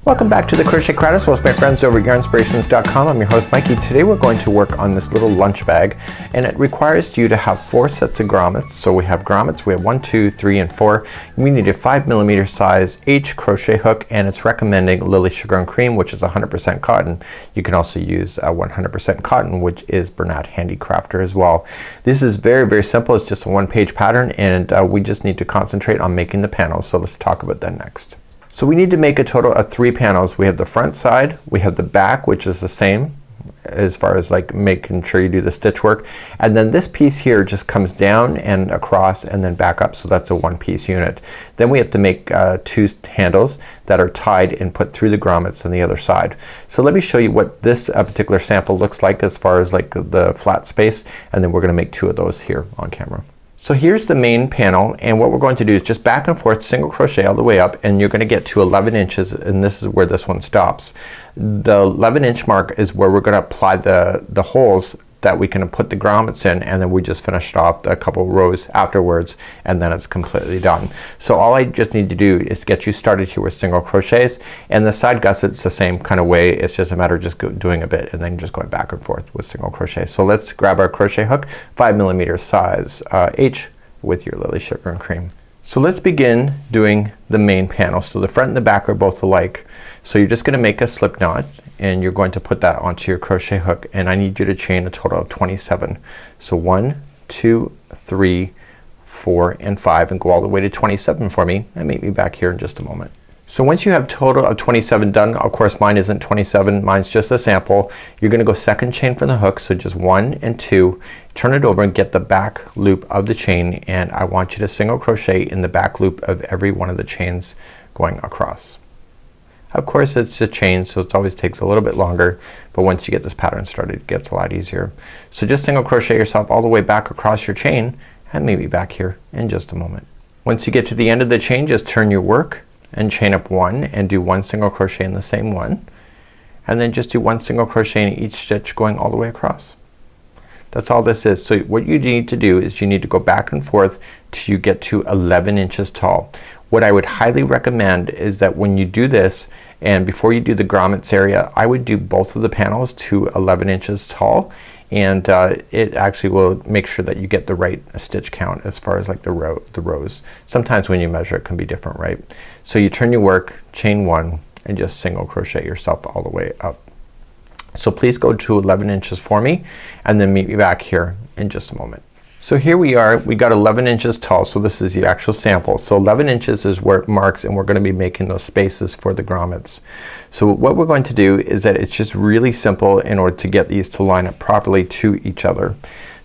Welcome back to the Crochet Credits with my friends over at yarnspirations.com. I'm your host Mikey. Today we're going to work on this little lunch bag, and it requires you to have 4 sets of grommets. So we have grommets, we have 1, 2, 3, and 4. We need a 5mm size H crochet hook, and it's recommending Lily Sugarn Cream, which is 100% cotton. You can also use 100% cotton, which is Bernat Handicrafter as well. This is very, very simple. It's just a 1-page pattern, and we just need to concentrate on making the panels. So let's talk about that next. So we need to make a total of 3 panels. We have the front side, we have the back, which is the same as far as like making sure you do the stitch work, and then this piece here just comes down and across and then back up, so that's a 1-piece unit. Then we have to make 2 handles that are tied and put through the grommets on the other side. So let me show you what this particular sample looks like as far as like the flat space, and then we're gonna make 2 of those here on camera. So here's the main panel, and what we're going to do is just back and forth single crochet all the way up, and you're gonna get to 11 inches, and this is where this one stops. The 11-inch mark is where we're gonna apply the holes that we can put the grommets in, and then we just finished off a couple rows afterwards, and then it's completely done. So all I just need to do is get you started here with single crochets, and the side gussets the same kind of way. It's just a matter of just doing a bit and then just going back and forth with single crochet. So let's grab our crochet hook, 5mm size H with your Lily Sugarn Cream. So let's begin doing the main panel. So the front and the back are both alike. So you're just gonna make a slip knot, and you're going to put that onto your crochet hook, and I need you to chain a total of 27. So 1, 2, 3, 4, and 5, and go all the way to 27 for me, and meet me back here in just a moment. So once you have total of 27 done, of course mine isn't 27, mine's just a sample. You're gonna go second chain from the hook, so just 1 and 2, turn it over and get the back loop of the chain, and I want you to single crochet in the back loop of every one of the chains going across. Of course it's a chain, so it always takes a little bit longer, but once you get this pattern started it gets a lot easier. So just single crochet yourself all the way back across your chain, and maybe back here in just a moment. Once you get to the end of the chain, just turn your work and chain up 1 and do 1 single crochet in the same one, and then just do 1 single crochet in each stitch going all the way across. That's all this is. So what you need to do is you need to go back and forth till you get to 11 inches tall. What I would highly recommend is that when you do this, and before you do the grommets area, I would do both of the panels to 11 inches tall, and it actually will make sure that you get the right stitch count as far as like the rows. Sometimes when you measure it can be different, right? So you turn your work, chain 1, and just single crochet yourself all the way up. So please go to 11 inches for me, and then meet me back here in just a moment. So here we are, we got 11 inches tall, so this is the actual sample. So 11 inches is where it marks, and we're gonna be making those spaces for the grommets. So what we're going to do is that it's just really simple in order to get these to line up properly to each other.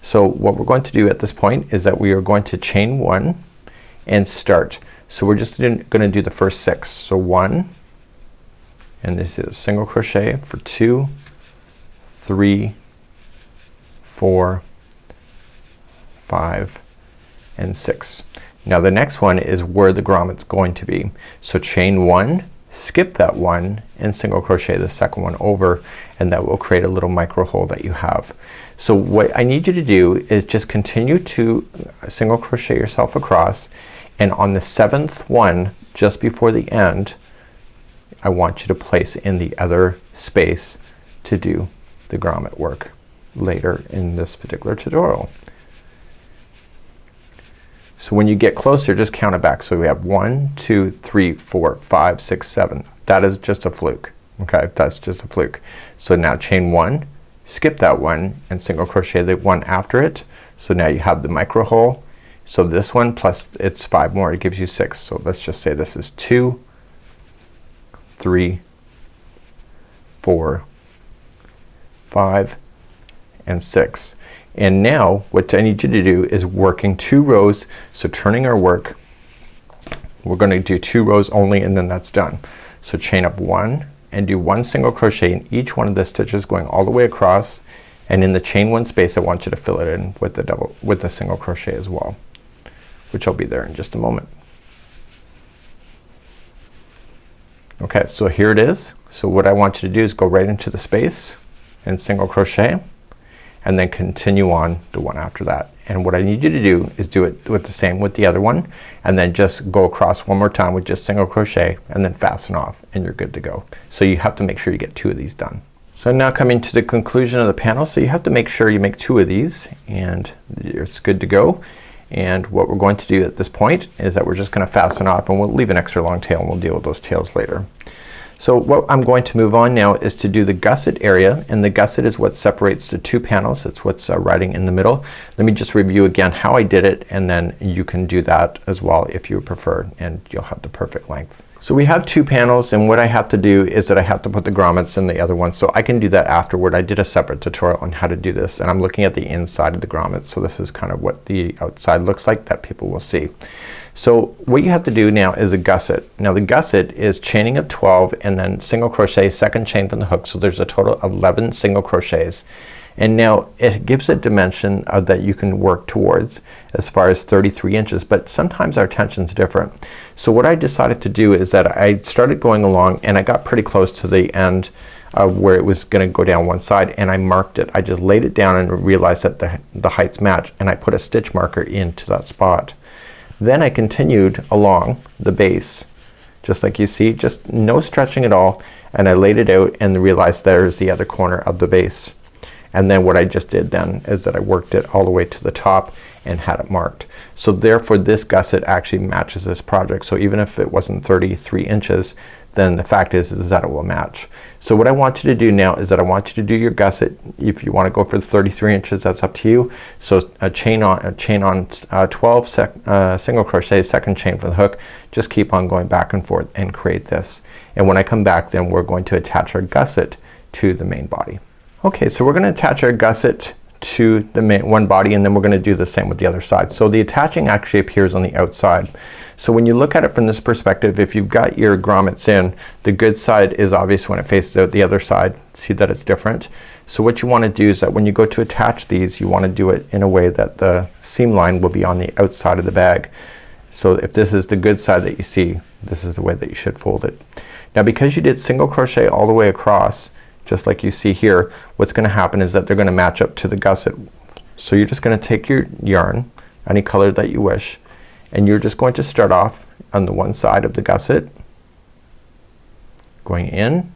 So what we're going to do at this point is that we are going to chain 1 and start. So we're just gonna do the first 6. So 1, and this is single crochet for 2, 3, 4, 5, and 6. Now the next one is where the grommet's going to be. So chain 1, skip that 1, and single crochet the second one over, and that will create a little micro hole that you have. So what I need you to do is just continue to single crochet yourself across, and on the 7th one just before the end I want you to place in the other space to do the grommet work later in this particular tutorial. So when you get closer, just count it back. So we have 1, 2, 3, 4, 5, 6, 7. That is just a fluke. Okay, that's just a fluke. So now chain 1, skip that 1, and single crochet the one after it. So now you have the micro hole. So this one plus it's 5 more, it gives you 6. So let's just say this is 2, 3, 4, 5, and 6. And now what I need you to do is working 2 rows. So turning our work, we're gonna do 2 rows only, and then that's done. So chain up 1 and do 1 single crochet in each one of the stitches going all the way across, and in the chain 1 space I want you to fill it in with the single crochet as well, which will be there in just a moment. Okay, so here it is. So what I want you to do is go right into the space and single crochet, and then continue on the one after that. And what I need you to do is do it with the same with the other one, and then just go across one more time with just single crochet and then fasten off, and you're good to go. So you have to make sure you get 2 of these done. So now coming to the conclusion of the panel, so you have to make sure you make 2 of these and it's good to go. And what we're going to do at this point is that we're just gonna fasten off, and we'll leave an extra long tail and we'll deal with those tails later. So what I'm going to move on now is to do the gusset area, and the gusset is what separates the 2 panels. It's what's riding in the middle. Let me just review again how I did it, and then you can do that as well if you prefer, and you'll have the perfect length. So we have 2 panels, and what I have to do is that I have to put the grommets in the other one, so I can do that afterward. I did a separate tutorial on how to do this, and I'm looking at the inside of the grommets, so this is kind of what the outside looks like that people will see. So what you have to do now is a gusset. Now the gusset is chaining of 12 and then single crochet, second chain from the hook, so there's a total of 11 single crochets. And now it gives a dimension that you can work towards as far as 33 inches, but sometimes our tension's different. So what I decided to do is that I started going along, and I got pretty close to the end where it was gonna go down one side, and I marked it. I just laid it down and realized that the heights match, and I put a stitch marker into that spot. Then I continued along the base just like you see, just no stretching at all, and I laid it out and realized there's the other corner of the base. And then what I just did then is that I worked it all the way to the top and had it marked. So therefore this gusset actually matches this project. So even if it wasn't 33 inches, then the fact is that it will match. So what I want you to do now is that I want you to do your gusset. If you want to go for the 33 inches, that's up to you. So a chain on 12 single crochet, second chain for the hook. Just keep on going back and forth and create this. And when I come back, then we're going to attach our gusset to the main body. Okay, so we're gonna attach our gusset to the one body, and then we're gonna do the same with the other side. So the attaching actually appears on the outside. So when you look at it from this perspective, if you've got your grommets in, the good side is obvious when it faces out the other side. See that it's different? So what you want to do is that when you go to attach these, you want to do it in a way that the seam line will be on the outside of the bag. So if this is the good side that you see, this is the way that you should fold it. Now because you did single crochet all the way across, just like you see here, what's gonna happen is that they're gonna match up to the gusset. So you're just gonna take your yarn, any color that you wish, and you're just going to start off on the one side of the gusset, going in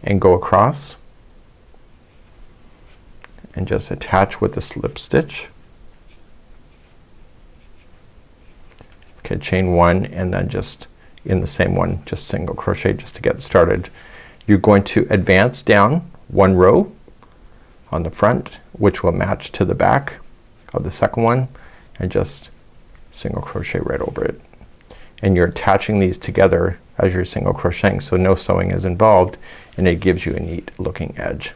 and go across and just attach with a slip stitch. Okay, chain one, and then just in the same one just single crochet just to get started. You're going to advance down one row on the front, which will match to the back of the second one, and just single crochet right over it. And you're attaching these together as you're single crocheting, so no sewing is involved, and it gives you a neat looking edge.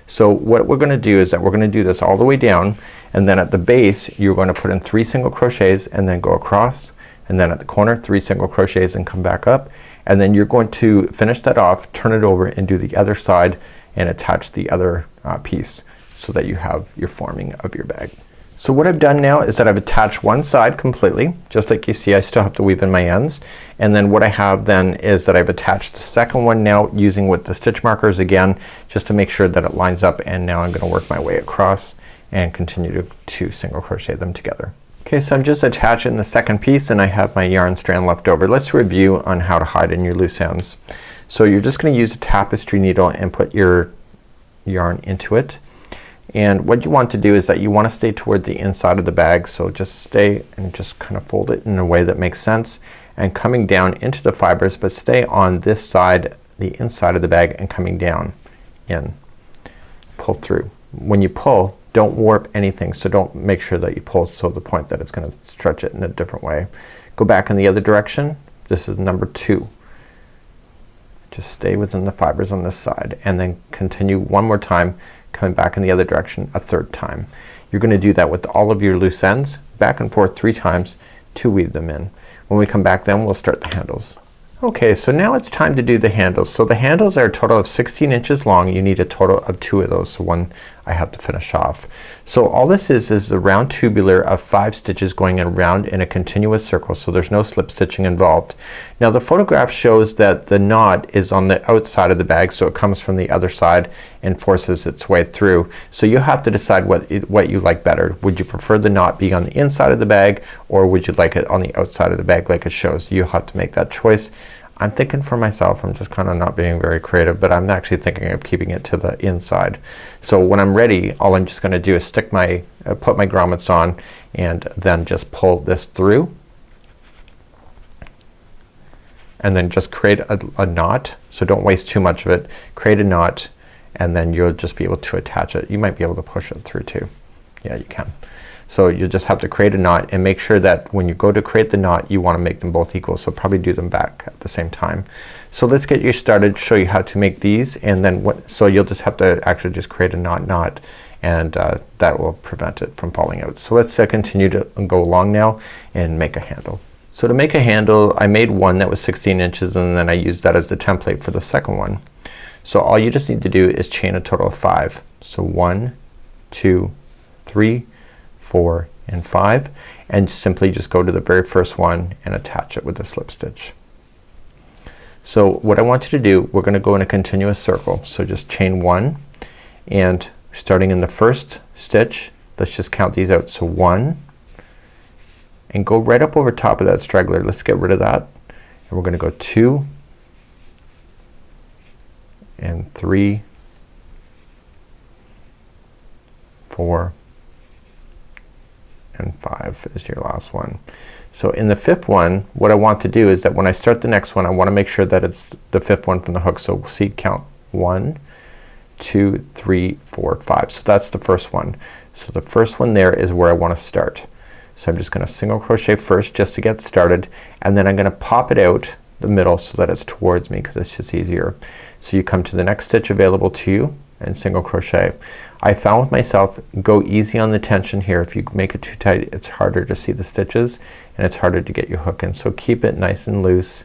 So what we're gonna do is that we're gonna do this all the way down, and then at the base you're going to put in 3 single crochets and then go across, and then at the corner 3 single crochets and come back up, and then you're going to finish that off, turn it over and do the other side and attach the other piece so that you have your forming of your bag. So what I've done now is that I've attached one side completely, just like you see. I still have to weave in my ends, and then what I have then is that I've attached the second one now using with the stitch markers again just to make sure that it lines up, and now I'm gonna work my way across and continue to single crochet them together. Okay, so I'm just attaching the second piece and I have my yarn strand left over. Let's review on how to hide in your loose ends. So you're just gonna use a tapestry needle and put your yarn into it. And what you want to do is that you want to stay toward the inside of the bag, so just stay and just kind of fold it in a way that makes sense, and coming down into the fibers, but stay on this side, the inside of the bag, and coming down in. Pull through. When you pull, don't warp anything, so don't make sure that you pull so the point that it's gonna stretch it in a different way. Go back in the other direction. This is number 2. Just stay within the fibers on this side, and then continue one more time, coming back in the other direction a third time. You're gonna do that with all of your loose ends, back and forth 3 times to weave them in. When we come back then we'll start the handles. Okay, so now it's time to do the handles. So the handles are a total of 16 inches long. You need a total of 2 of those. So one I have to finish off. So all this is a round tubular of 5 stitches going around in a continuous circle, so there's no slip stitching involved. Now the photograph shows that the knot is on the outside of the bag, so it comes from the other side and forces its way through. So you have to decide what you like better. Would you prefer the knot being on the inside of the bag, or would you like it on the outside of the bag like it shows? You have to make that choice. I'm thinking for myself, I'm just kind of not being very creative, but I'm actually thinking of keeping it to the inside. So when I'm ready, all I'm just gonna do is stick my put my grommets on and then just pull this through, and then just create a knot. So don't waste too much of it. Create a knot, and then you'll just be able to attach it. You might be able to push it through too. Yeah, you can. So you just have to create a knot, and make sure that when you go to create the knot, you want to make them both equal. So probably do them back at the same time. So let's get you started, show you how to make these, and then so you'll just have to actually just create a knot, and that will prevent it from falling out. So let's continue to go along now and make a handle. So to make a handle, I made one that was 16 inches, and then I used that as the template for the second one. So all you just need to do is chain a total of 5. So 1, 2, 3, 4, and 5, and simply just go to the very first one and attach it with a slip stitch. So what I want you to do, we're gonna go in a continuous circle. So just chain 1, and starting in the first stitch, let's just count these out. So 1, and go right up over top of that straggler. Let's get rid of that, and we're gonna go 2 and 3, 4, and 5 is your last one. So in the 5th one, what I want to do is that when I start the next one, I want to make sure that it's the 5th one from the hook. So see, count 1, 2, 3, 4, 5. So that's the first one. So the first one there is where I want to start. So I'm just gonna single crochet first just to get started, and then I'm gonna pop it out the middle so that it's towards me, because it's just easier. So you come to the next stitch available to you and single crochet. I found with myself, go easy on the tension here. If you make it too tight, it's harder to see the stitches and it's harder to get your hook in. So keep it nice and loose,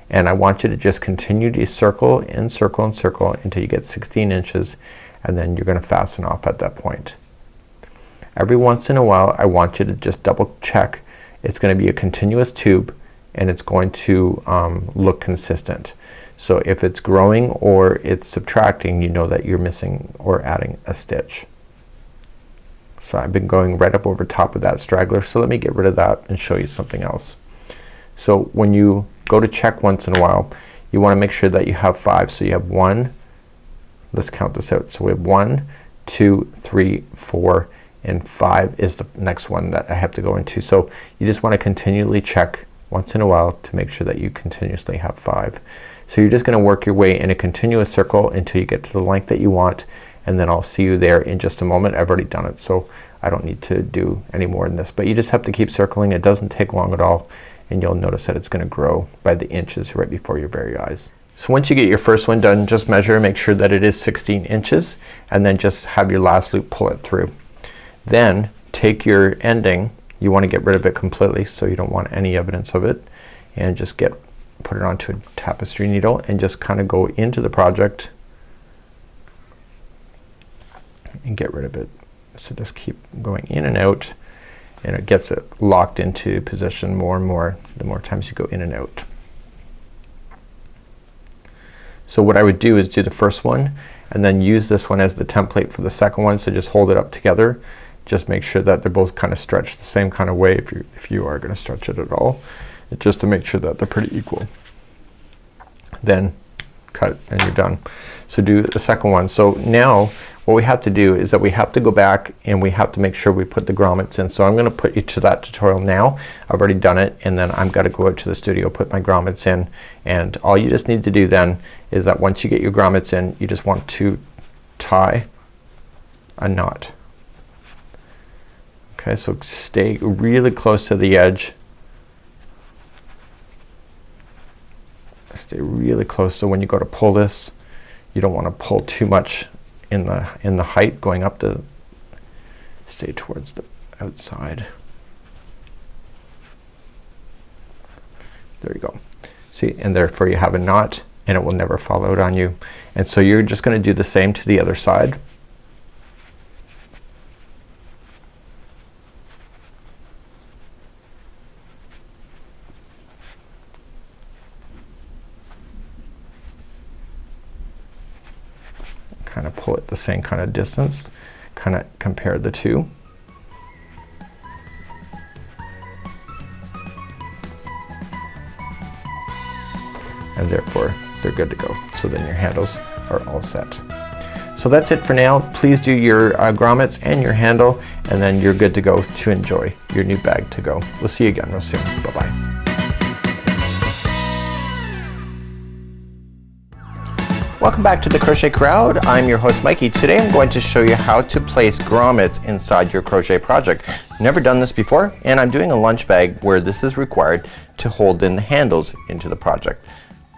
and I want you to just continue to circle and circle and circle until you get 16 inches, and then you're gonna fasten off at that point. Every once in a while, I want you to just double check. It's gonna be a continuous tube, and it's going to look consistent. So if it's growing or it's subtracting, you know that you're missing or adding a stitch. So I've been going right up over top of that straggler, so let me get rid of that and show you something else. So when you go to check once in a while, you want to make sure that you have 5. So you have 1, let's count this out. So we have 1, 2, 3, 4, and 5 is the next one that I have to go into. So you just want to continually check once in a while to make sure that you continuously have 5. So you're just gonna work your way in a continuous circle until you get to the length that you want, and then I'll see you there in just a moment. I've already done it, so I don't need to do any more than this, but you just have to keep circling. It doesn't take long at all, and you'll notice that it's gonna grow by the inches right before your very eyes. So once you get your first one done, just measure, make sure that it is 16 inches, and then just have your last loop pull it through. Then take your ending, you want to get rid of it completely, so you don't want any evidence of it, and just put it onto a tapestry needle and just kind of go into the project and get rid of it. So just keep going in and out, and it gets it locked into position more and more the more times you go in and out. So what I would do is do the first one and then use this one as the template for the second one. So just hold it up together. Just make sure that they're both kind of stretched the same kind of way if you are going to stretch it at all. Just to make sure that they're pretty equal. Then cut and you're done. So do the second one. So now what we have to do is that we have to go back and we have to make sure we put the grommets in. So I'm gonna put you to that tutorial now. I've already done it, and then I'm gonna go out to the studio, put my grommets in, and all you just need to do then is that once you get your grommets in, you just want to tie a knot. Okay, so stay really close to the edge. Stay really close, so when you go to pull this, you don't want to pull too much in the height going up to stay towards the outside. There you go. See, and therefore you have a knot and it will never fall out on you. And so you're just going to do the same to the other side. kind of pull it the same kind of distance, kind of compare the two. And therefore they're good to go. So then your handles are all set. So that's it for now. Please do your grommets and your handle, and then you're good to go to enjoy your new bag to go. We'll see you again real soon. Bye-bye. Welcome back to the Crochet Crowd. I'm your host Mikey. Today I'm going to show you how to place grommets inside your crochet project. Never done this before, and I'm doing a lunch bag where this is required to hold in the handles into the project.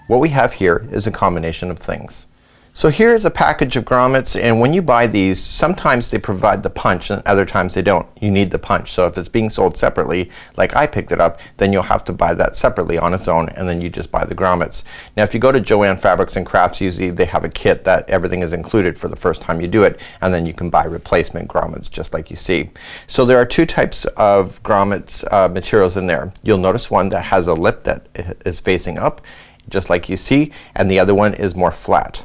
What we have here is a combination of things. So here is a package of grommets, and when you buy these, sometimes they provide the punch and other times they don't. You need the punch. So if it's being sold separately, like I picked it up, then you'll have to buy that separately on its own, and then you just buy the grommets. Now if you go to Joann Fabrics and Crafts, usually they have a kit that everything is included for the first time you do it, and then you can buy replacement grommets just like you see. So there are two types of grommets materials in there. You'll notice one that has a lip that is facing up, just like you see, and the other one is more flat.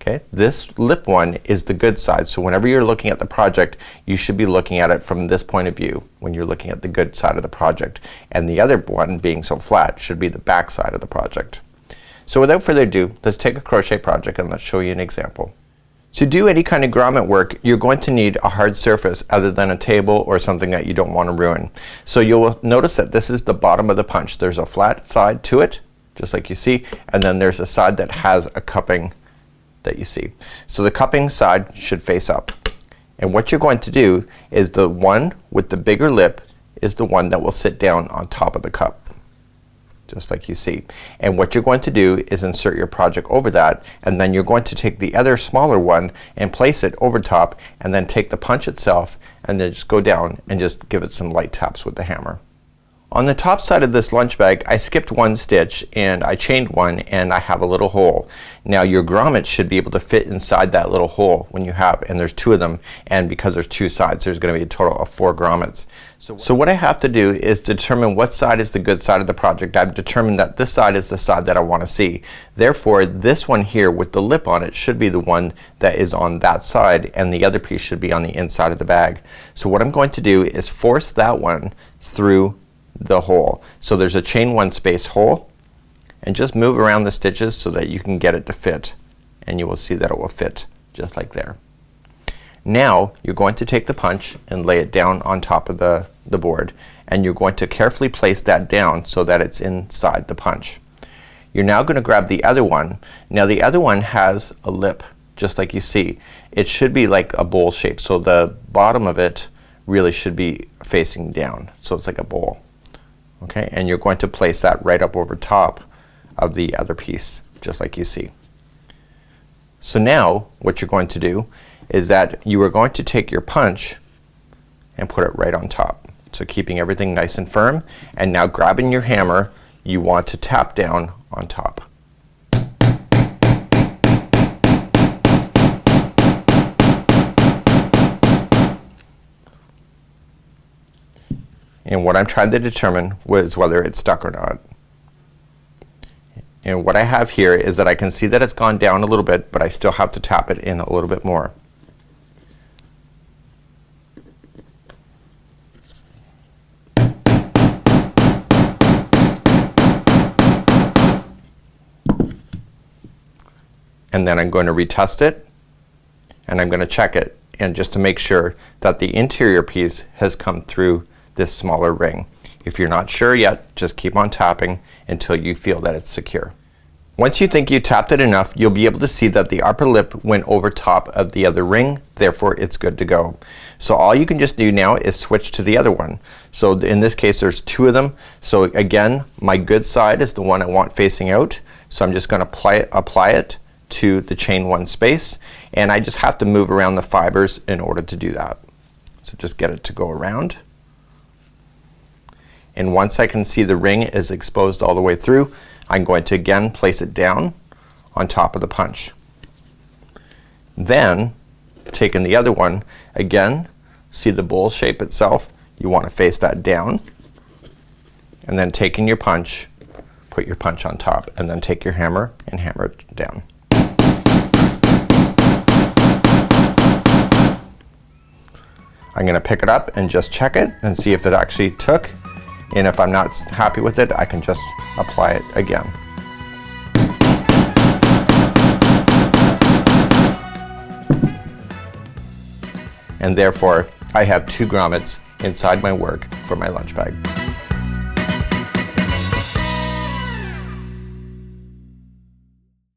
Okay, this lip one is the good side, so whenever you're looking at the project you should be looking at it from this point of view when you're looking at the good side of the project, and the other one being so flat should be the back side of the project. So without further ado, let's take a crochet project and let's show you an example. To do any kind of grommet work, you're going to need a hard surface other than a table or something that you don't want to ruin. So you'll notice that this is the bottom of the punch. There's a flat side to it, just like you see, and then there's a side that has a cupping that you see. So the cupping side should face up, and what you're going to do is the one with the bigger lip is the one that will sit down on top of the cup, just like you see. And what you're going to do is insert your project over that, and then you're going to take the other smaller one and place it over top, and then take the punch itself and then just go down and just give it some light taps with the hammer. On the top side of this lunch bag I skipped one stitch and I chained one, and I have a little hole. Now your grommet should be able to fit inside that little hole when you have, and there's two of them, and because there's two sides there's going to be a total of 4 grommets. So what I have to do is determine what side is the good side of the project. I've determined that this side is the side that I want to see. Therefore this one here with the lip on it should be the one that is on that side, and the other piece should be on the inside of the bag. So what I'm going to do is force that one through the hole. So there's a chain 1 space hole, and just move around the stitches so that you can get it to fit, and you will see that it will fit just like there. Now you're going to take the punch and lay it down on top of the board, and you're going to carefully place that down so that it's inside the punch. You're now going to grab the other one. Now the other one has a lip just like you see. It should be like a bowl shape, so the bottom of it really should be facing down, so it's like a bowl. Okay, and you're going to place that right up over top of the other piece just like you see. So now what you're going to do is that you are going to take your punch and put it right on top, so keeping everything nice and firm, and now grabbing your hammer you want to tap down on top. And what I'm trying to determine was whether it's stuck or not. And what I have here is that I can see that it's gone down a little bit, but I still have to tap it in a little bit more. And then I'm going to retest it, and I'm going to check it, and just to make sure that the interior piece has come through this smaller ring. If you're not sure yet, just keep on tapping until you feel that it's secure. Once you think you tapped it enough, you'll be able to see that the upper lip went over top of the other ring, therefore it's good to go. So all you can just do now is switch to the other one. So in this case there's 2 of them. So again, my good side is the one I want facing out, so I'm just going to apply it to the chain 1 space, and I just have to move around the fibers in order to do that. So just get it to go around. And once I can see the ring is exposed all the way through, I'm going to again place it down on top of the punch. Then taking the other one, again see the bowl shape itself, you want to face that down, and then taking your punch, put your punch on top, and then take your hammer and hammer it down. I'm gonna pick it up and just check it and see if it actually took, and if I'm not happy with it, I can just apply it again. And therefore I have 2 grommets inside my work for my lunch bag.